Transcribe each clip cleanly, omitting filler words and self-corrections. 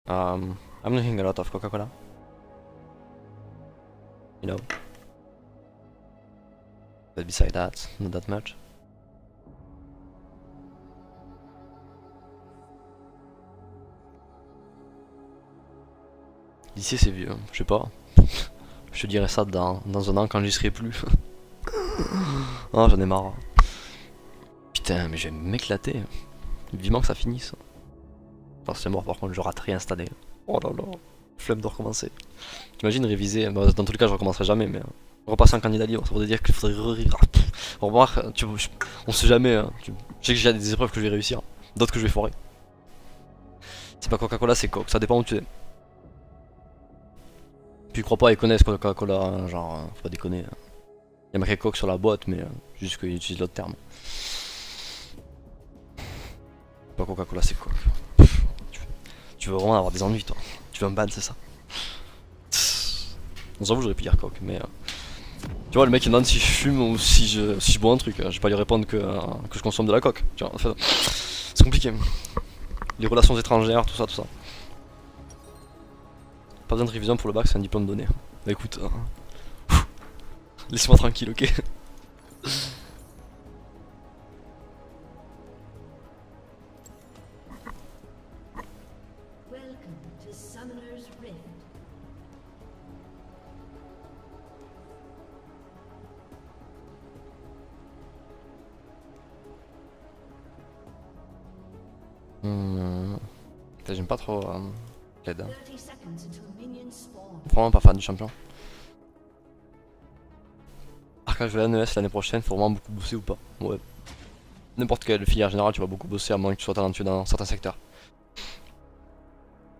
I'm drinking a lot of Coca-Cola. You know. But beside that, not that much. Ici c'est vieux, je sais pas. Je te dirai ça dans un an quand j'y serai plus. Ah, j'en ai marre. Putain, mais je vais m'éclater. Vivement que ça finisse. Enfin, c'est mort par contre, je rate réinstaller. Oh là là, flemme de recommencer. T'imagines réviser, bah, dans tous les cas je recommencerai jamais, mais repasser en candidat libre, ça voudrait dire qu'il faudrait au revoir, on sait jamais, hein. Je sais que j'ai des épreuves que je vais réussir, d'autres que je vais foirer. C'est pas Coca-Cola, c'est Coke, ça dépend où tu es. Puis crois pas, ils connaissent Coca-Cola, hein, genre, faut pas déconner. Il y a marqué Coke sur la boîte, mais juste qu'ils utilisent l'autre terme. Pas Coca-Cola, c'est Coke. Tu veux vraiment avoir des ennuis, toi. Tu veux un ban, c'est ça. J'avoue, j'aurais pu dire Coke, mais. Tu vois, le mec il me demande si je fume ou si je bois un truc. Je vais pas lui répondre que je consomme de la coke. Tu vois, en fait, c'est compliqué. Les relations étrangères, tout ça, tout ça. Pas besoin de révision pour le bac, c'est un diplôme donné. Bah écoute, laisse-moi tranquille, ok. J'aime pas trop l'aide. Vraiment pas fan du champion. Arcage de l'ANES l'année prochaine, faut vraiment beaucoup bosser ou pas. Ouais. N'importe quelle filière générale, tu vas beaucoup bosser à moins que tu sois talentueux dans certains secteurs.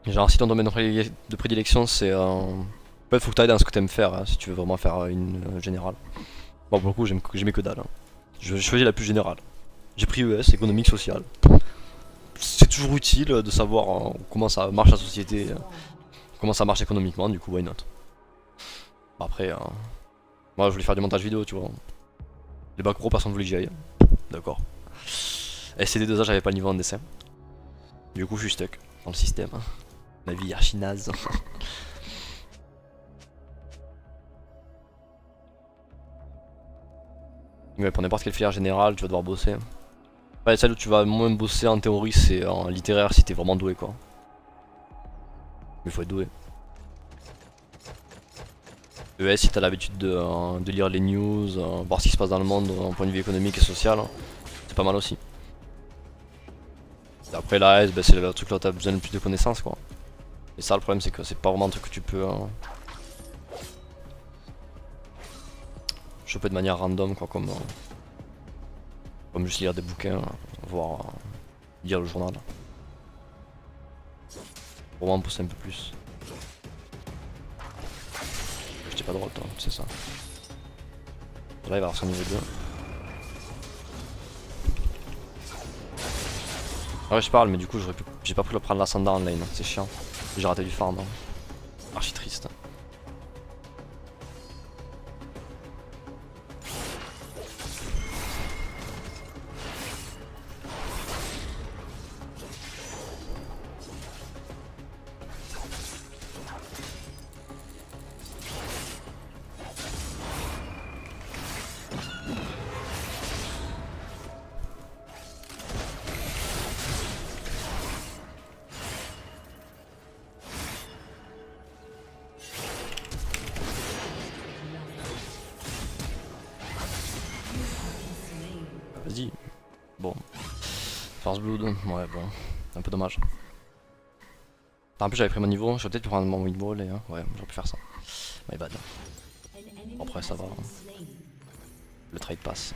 Genre si ton domaine de prédilection c'est en fait faut que t'ailles dans ce que t'aimes faire hein, si tu veux vraiment faire une générale. Bon pour le coup j'aimais que dalle. Hein. Je choisis la plus générale. J'ai pris ES, économique, sociale. C'est toujours utile de savoir comment ça marche la société, comment ça marche économiquement, du coup why not. Après, moi je voulais faire du montage vidéo tu vois. Les bacs pro personne voulait que j'y aille. D'accord. SCD2A j'avais pas le niveau en dessin. Du coup je suis stuck dans le système. Hein. Ma vie archi naze. Mais pour n'importe quelle filière générale, tu vas devoir bosser. Ouais, celle où tu vas moins bosser en théorie, c'est en littéraire si t'es vraiment doué quoi. Mais faut être doué. ES si t'as l'habitude de lire les news, voir ce qui se passe dans le monde d'un point de vue économique et social, c'est pas mal aussi. Et après la S, bah, c'est le truc là où t'as besoin de plus de connaissances quoi. Et ça le problème c'est que c'est pas vraiment un truc que tu peux choper de manière random quoi comme juste lire des bouquins, voire lire le journal. Pour vraiment pousser un peu plus. J'étais pas drôle toi, c'est ça. Là il va avoir son niveau 2. Ah ouais je parle mais du coup j'ai pas pu le prendre l'ascendant en lane, c'est chiant. J'ai raté du farm. Hein. Archi triste. Vas-y. Bon. First Blood, ouais bon. Un peu dommage. En plus j'avais pris mon niveau, j'aurais peut-être pu prendre mon windball et ouais, j'aurais pu faire ça. My bad. Après ça va. Le trade passe.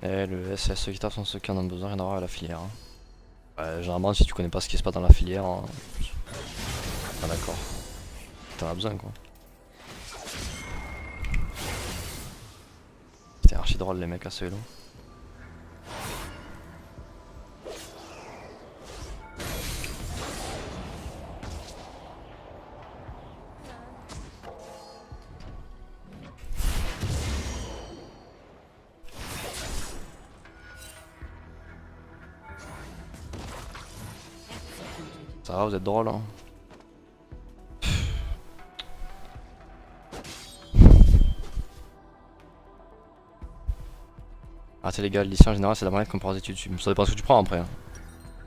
Et le SSE qui tape sont ceux qui en ont besoin, rien à voir avec la filière. Hein. Ouais, généralement si tu connais pas ce qui se passe dans la filière, ah d'accord. T'en as besoin quoi. C'était archi drôle les mecs à ce vélo. Ça va, vous êtes drôle hein. Ah t'sais les gars, le lycée en général c'est la moyenne qu'on prend aux études. Ça dépend de ce que tu prends après. Hein.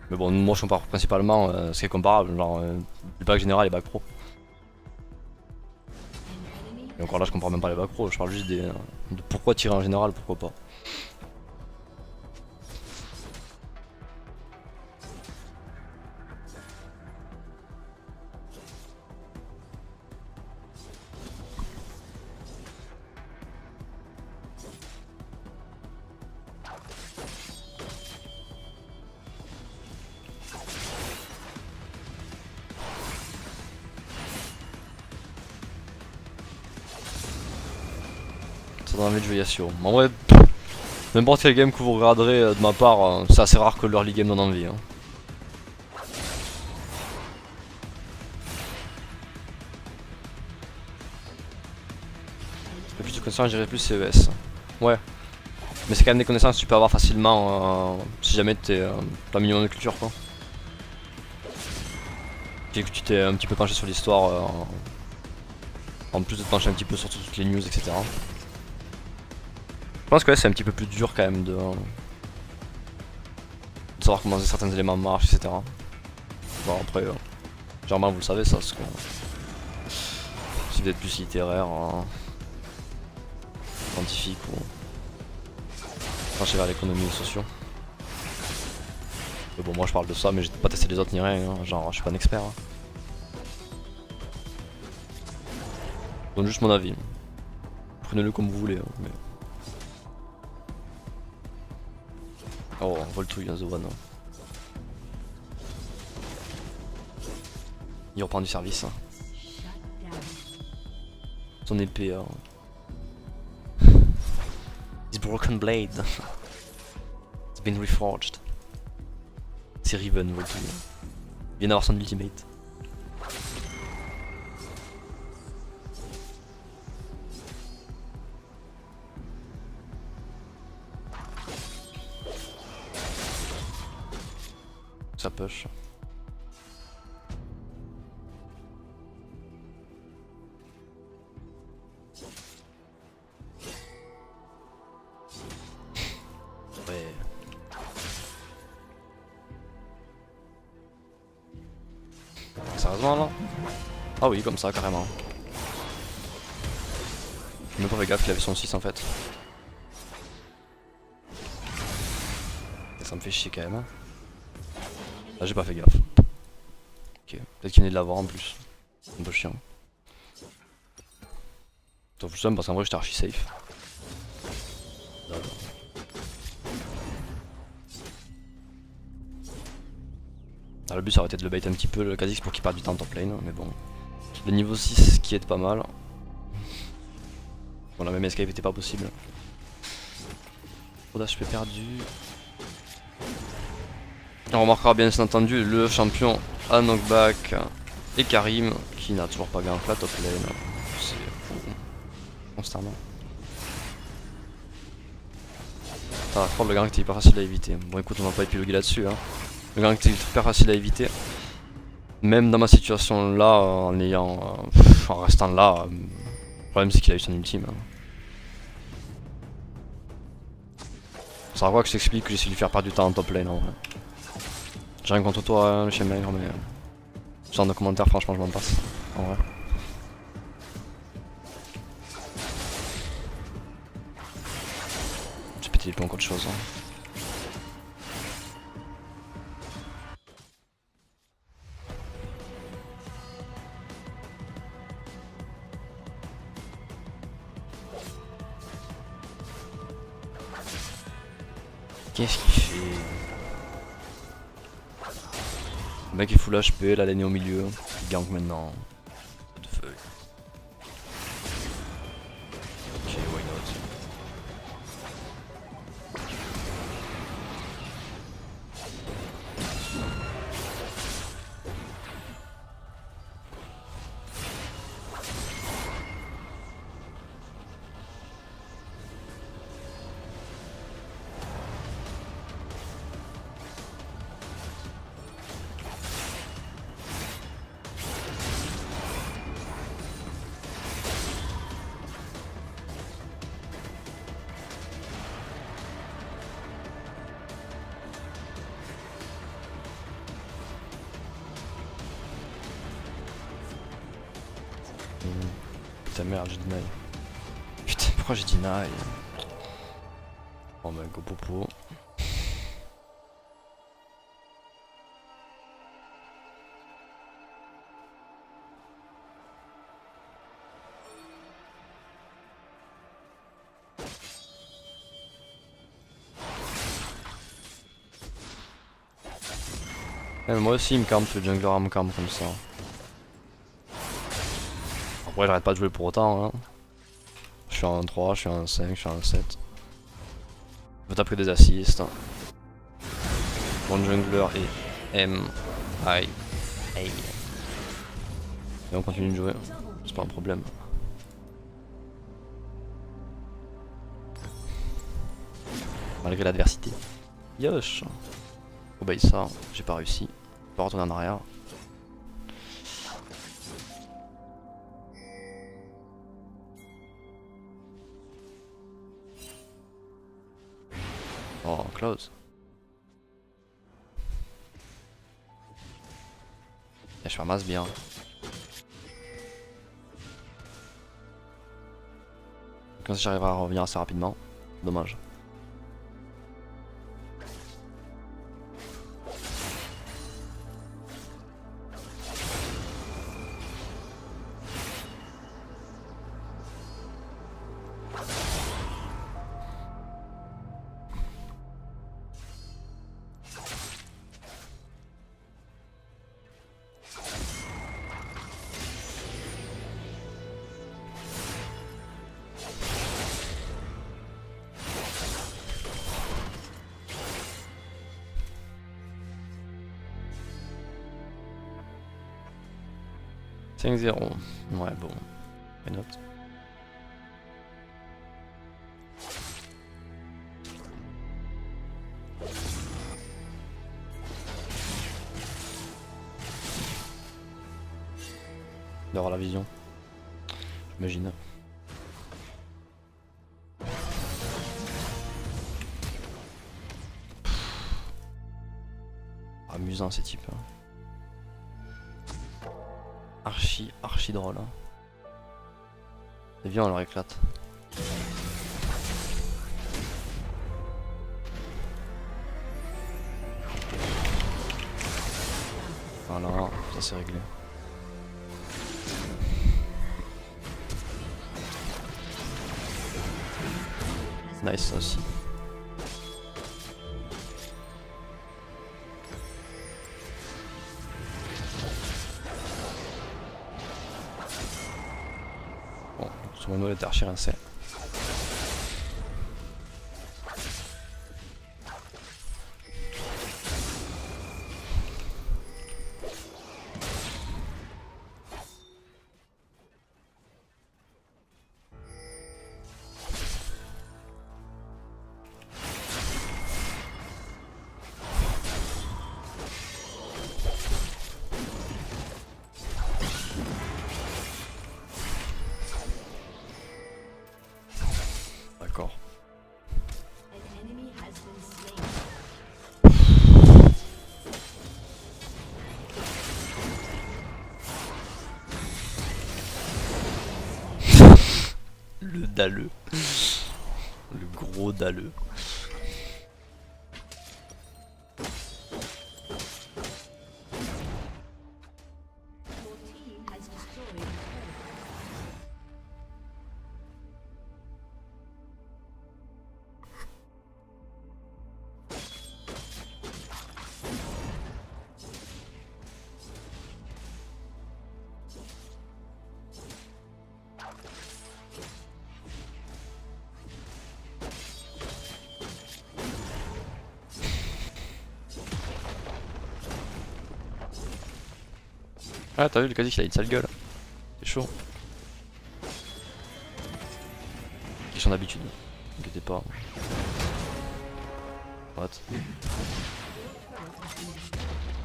Mais bon, moi je compare principalement ce qui est comparable, genre les bacs général et bacs pro. Et encore là je compare même pas les bacs pro, je parle juste de pourquoi tirer en général, pourquoi pas. Ça donne envie de jouer Yasuo. En vrai, n'importe quel game que vous regarderez de ma part, c'est assez rare que l'early game donne envie. Hein. Et puis de connaissances, je dirais plus CES. Ouais. Mais c'est quand même des connaissances que tu peux avoir facilement si jamais t'es pas minimum de culture quoi. Et que tu t'es un petit peu penché sur l'histoire en plus de te pencher un petit peu sur toutes les news etc. Je pense que ouais, c'est un petit peu plus dur quand même de savoir comment certains éléments marchent etc. Bon après, généralement vous le savez ça parce que si vous êtes plus littéraire, scientifique ou penché vers l'économie et sociaux. Mais bon moi je parle de ça mais j'ai pas testé les autres ni rien, hein. Genre je suis pas un expert. Hein. Je donne juste mon avis. Prenez-le comme vous voulez. Hein, mais... Oh, on vole tout, il y a The One. Hein. Il reprend du service. Hein. Son épée. His broken blade. It's been reforged. C'est Riven, vole tout. Il vient d'avoir son ultimate. Ça push. Ouais. Sérieusement là? Ah oui, comme ça, carrément. J'ai même pas fait gaffe qu'il avait son 6 en fait. Et ça me fait chier quand même. Hein. Là j'ai pas fait gaffe. Ok, peut-être qu'il venait de l'avoir en plus. C'est un peu chiant. Sauf que je parce qu'en vrai j'étais archi safe. Alors, le but ça aurait été de le bait un petit peu le Kha'Zix pour qu'il parte du temps en top lane, mais bon. Le niveau 6 qui est pas mal. Bon la même escape était pas possible. Trop d'HP perdu. On remarquera bien entendu le champion à knockback et Karim qui n'a toujours pas gagné la top lane. C'est fou. Constamment. Par contre le gank était hyper facile à éviter. Bon écoute on va pas épiloguer là-dessus. Hein. Le gank était hyper facile à éviter. Même dans ma situation là, en ayant, en restant là, le problème c'est qu'il a eu son ultime. Hein. Ça va voir que je t'explique que j'essaie de lui faire perdre du temps en top lane en vrai. J'ai rien contre toi, hein, le chien maigre, mais ce genre de commentaires, franchement, je m'en passe. En vrai. J'ai pété les plombs contre chose. Hein. Qu'est-ce qu'il fait? Le mec est full HP, la lane est au milieu, il gank maintenant. What the fuck. Ok, why not? Putain merde, j'ai deny. Putain, pourquoi j'ai deny? Oh bah go popo. Moi aussi il me campe, le jungler me campe comme ça. Après j'arrête pas de jouer pour autant hein. Je suis en 3, je suis en 5, je suis en 7. Je tape que des assists. Mon jungler est M, I, A. Et on continue de jouer, c'est pas un problème. Malgré l'adversité. Yosh. Oh bah il sort, j'ai pas réussi. Je peux retourner en arrière. Oh, close. Et je ramasse bien. Comme si j'arriverai à revenir assez rapidement. Dommage. « 5-0. Ouais, bon. Why not? D'avoir la vision. J'imagine. Amusant ces types. Hein. Archi drôle. Hein. Et viens, on leur éclate. Voilà, ça c'est réglé. Nice ça aussi. Bon, sur nous les archers rincés. D'accord. Le dalleux. Le gros dalleux. Ah t'as vu le Kha'Zix il a une sale gueule. C'est chaud. Question d'habitude. N'inquiétez pas. What?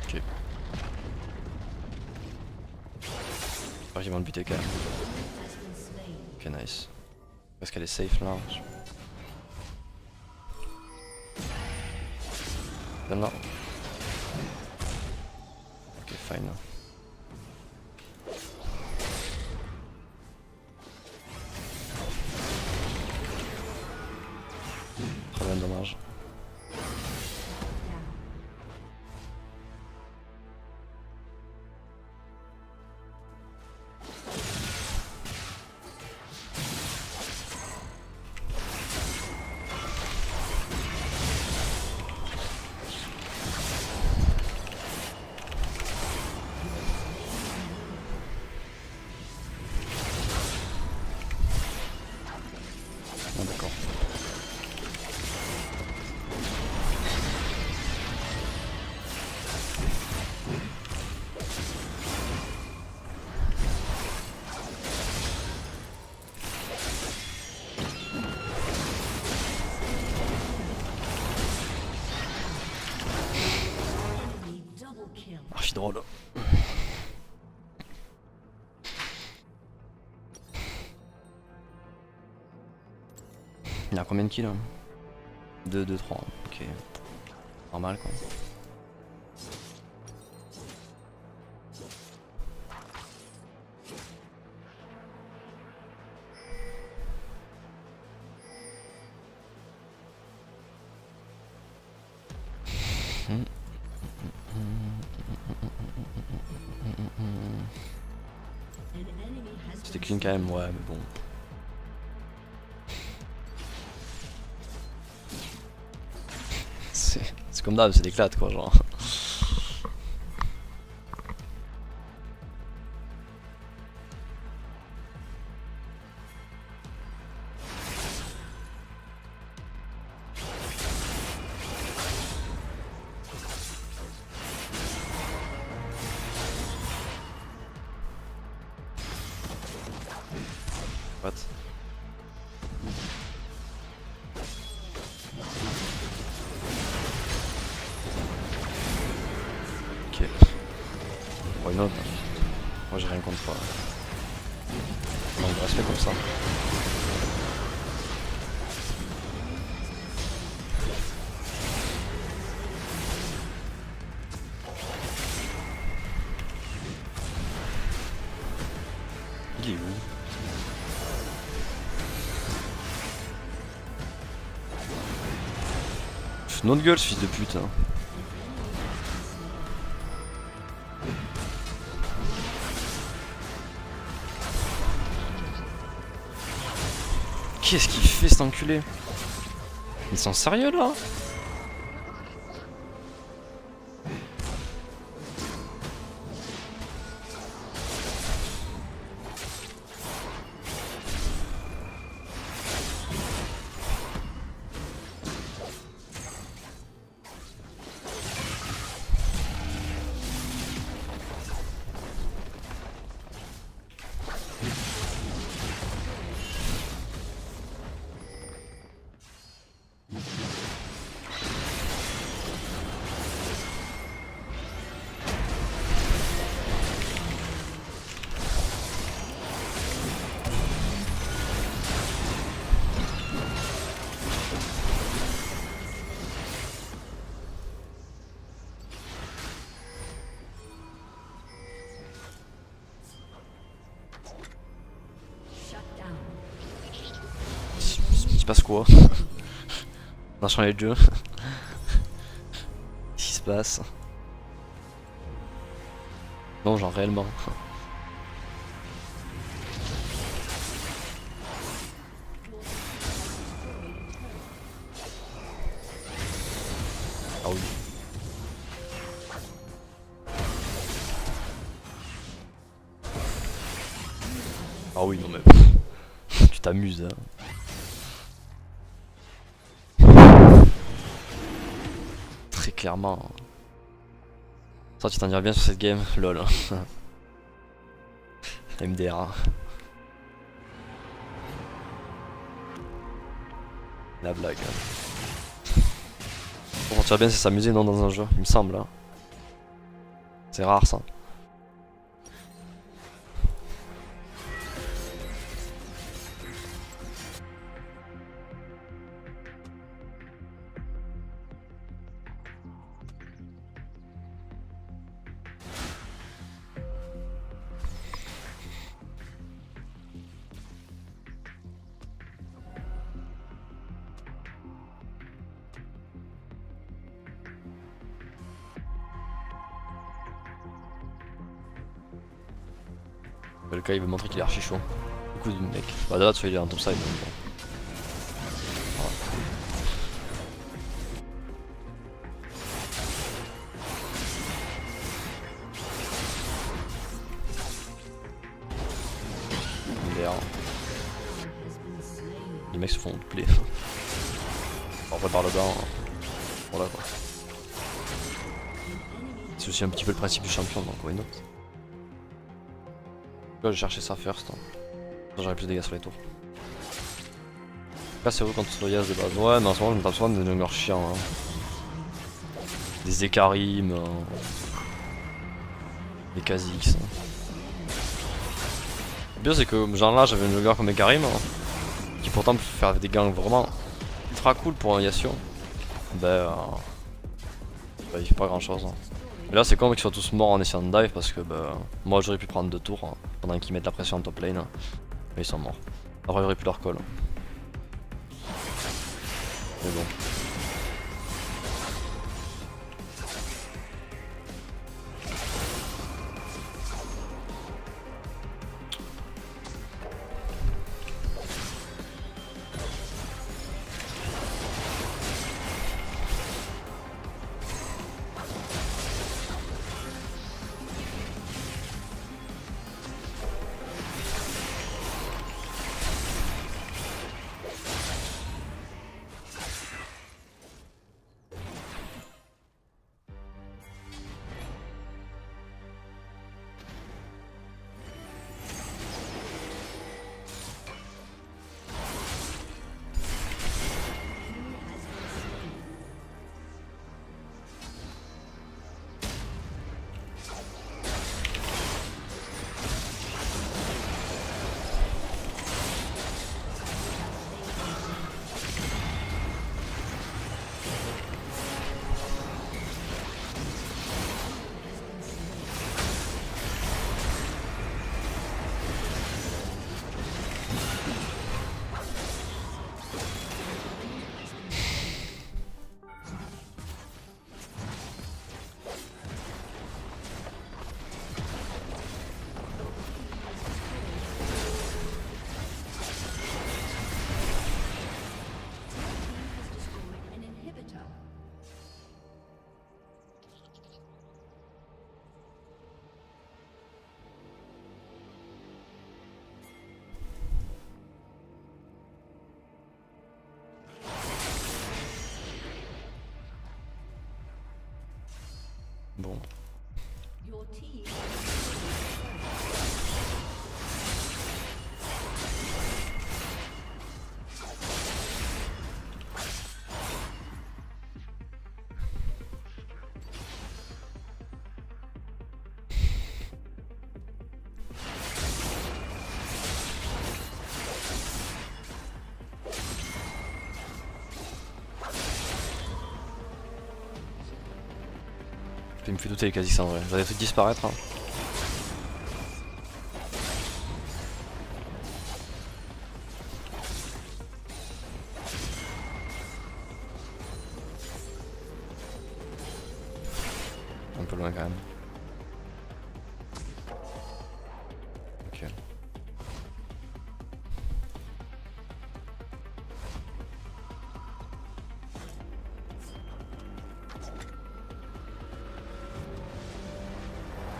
Ok. Ah j'ai vraiment le buter quand même. Ok nice. Est-ce qu'elle est safe là? Donne là. Ok fine. Archi drôle. Il y a combien de kills? 2, 2, 3. Ok. Normal quoi. C'était clean quand même, ouais, mais bon. C'est comme d'hab, c'est d'éclate quoi, genre. What? Ok. Why not? Moi j'ai rien contre toi. Manque de respect comme ça. Il est où? Notre gueule ce fils de pute hein. Qu'est-ce qu'il fait cet enculé? Ils sont sérieux là? Il se passe quoi? On a changé de jeu. Qu'est-ce qui se passe? Non, genre réellement. Ah oui. Ah oui, non mais... Tu t'amuses hein. Très clairement. Ça tu t'en dirais bien sur cette game, lol. MDR. La blague. Pour sentir bien c'est s'amuser non dans un jeu, il me semble. Hein. C'est rare ça. Le cas il veut montrer qu'il est archi chaud. Du coup mec. Bah là tu vois il est en top side donc bon. Voilà. Les mecs se font play. Après par le bas. Voilà quoi. C'est aussi un petit peu le principe du champion donc why not. Là j'ai cherché ça first. Hein. J'aurais plus de dégâts sur les tours. Là c'est vrai contre Yaz de base. Ouais mais en ce moment je me tape souvent des jungles chiants. Hein. Des Ekarim. Les Kha'Zix. Le pire c'est que genre là j'avais une jungler comme Ekarim hein, qui pourtant peut faire des gangs vraiment ultra cool pour un Yasuo. Bah il fait pas grand chose. Hein. Mais là c'est con qu'ils soient tous morts en essayant de dive parce que bah, moi j'aurais pu prendre 2 tours hein, pendant qu'ils mettent la pression en top lane. Mais ils sont morts. Après j'aurais pu leur call. Mais bon. Bon. Il me fait douter les Kha'Zix en vrai, j'aurais des trucs disparaître. Hein. Un peu loin quand même. Ok.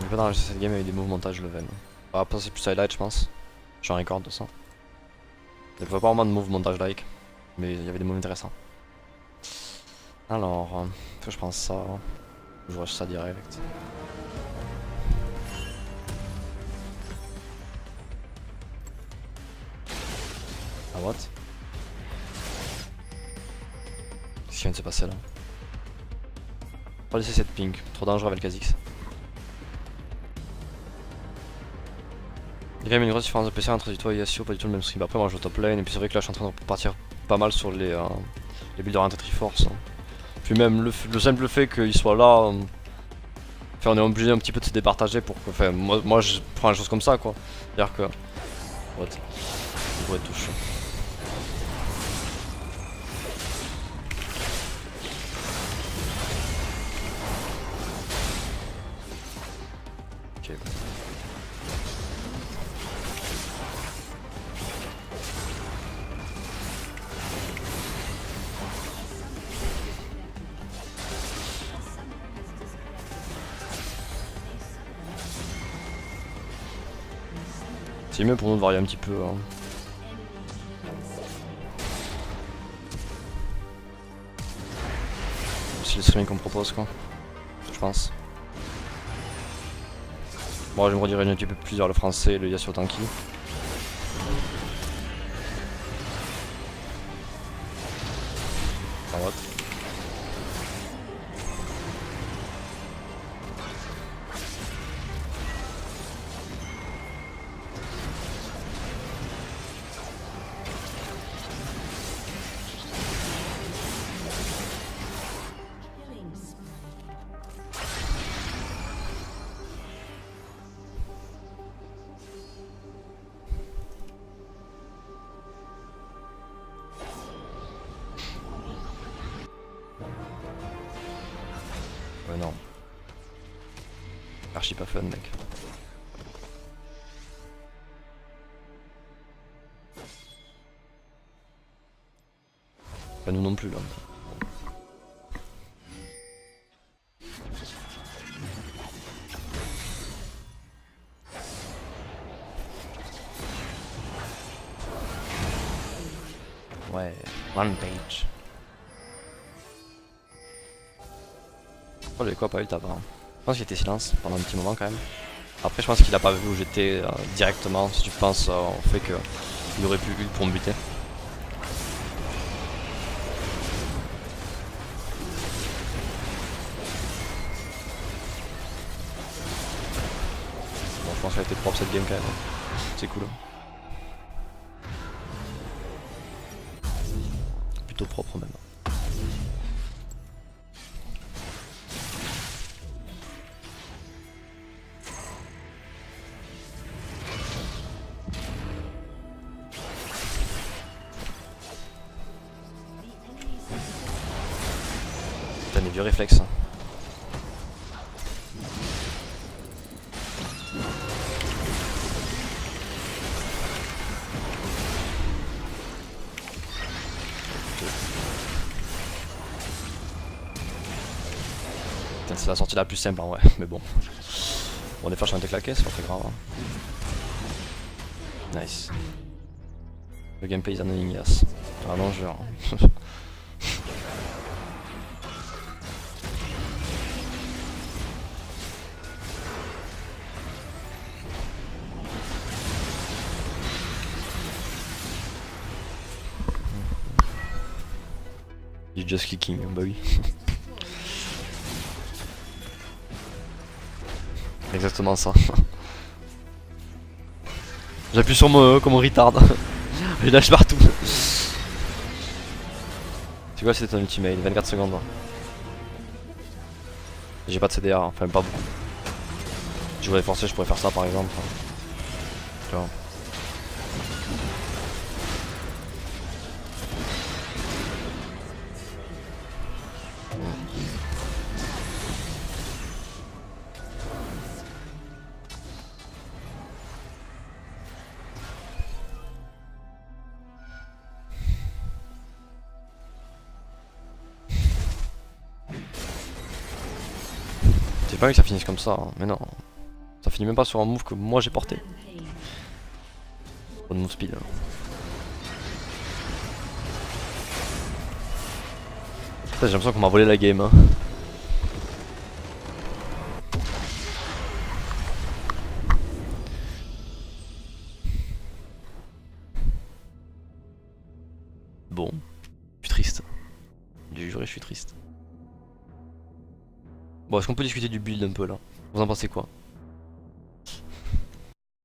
Pas dans cette game avec des moves montage level. Après c'est plus highlight je pense. Je suis en record de ça. Il n'y avait pas vraiment de move montage like. Mais il y avait des moves intéressants. Alors, je pense ça. Je rush ça direct. Ah what? Qu'est-ce qui vient de se passer là? Pas laisser cette ping, trop dangereux avec Kha'Zix. Il y a quand même une grosse différence de PC entre toi et Yasuo, pas du tout le même stream. Après moi je joue top lane et puis c'est vrai que là je suis en train de partir pas mal sur les builds orientés Triforce. Puis même le simple fait qu'il soit là, on est obligé un petit peu de se départager pour que, enfin moi je prends les choses comme ça quoi. C'est-à-dire que... What? Il pourrait toucher. Ok. C'est mieux pour nous de varier un petit peu. Hein. C'est le streaming qu'on propose quoi. Je pense. Bon, je me rediriger un petit peu plus vers le français et le Yasuo Tanky. Ah, what? archi pas fun mec. Pas nous non plus là. Ouais, Rampage. Oh, j'avais quoi pas eu le tabac. Je pense qu'il était silence pendant un petit moment quand même. Après, je pense qu'il a pas vu où j'étais directement. Si tu penses au fait qu'il aurait pu ult pour me buter. Bon, je pense qu'elle a été propre cette game quand même. C'est cool. Plutôt propre même. Putain, des vieux réflexes. C'est la sortie la plus simple en vrai, mais bon. Bon, des fois je suis un peu claqué, c'est pas très grave. Hein. Nice. Le gameplay is annoying, yes. Ah non, jure. You just clicking, bah oui. Exactement ça. J'appuie sur moi comme un retard. Je lâche partout. C'est quoi c'était ton ultimate? 24 secondes. J'ai pas de CDR, enfin pas beaucoup. Si je voulais forcer, je pourrais faire ça par exemple. Tu vois. J'ai pas envie que ça finisse comme ça, hein. Mais non. Ça finit même pas sur un move que moi j'ai porté. Pas de move speed. Hein. J'ai l'impression qu'on m'a volé la game. Hein. Bon, je suis triste. Du juré, je suis triste. Bon, est-ce qu'on peut discuter du build un peu là? Vous en pensez quoi?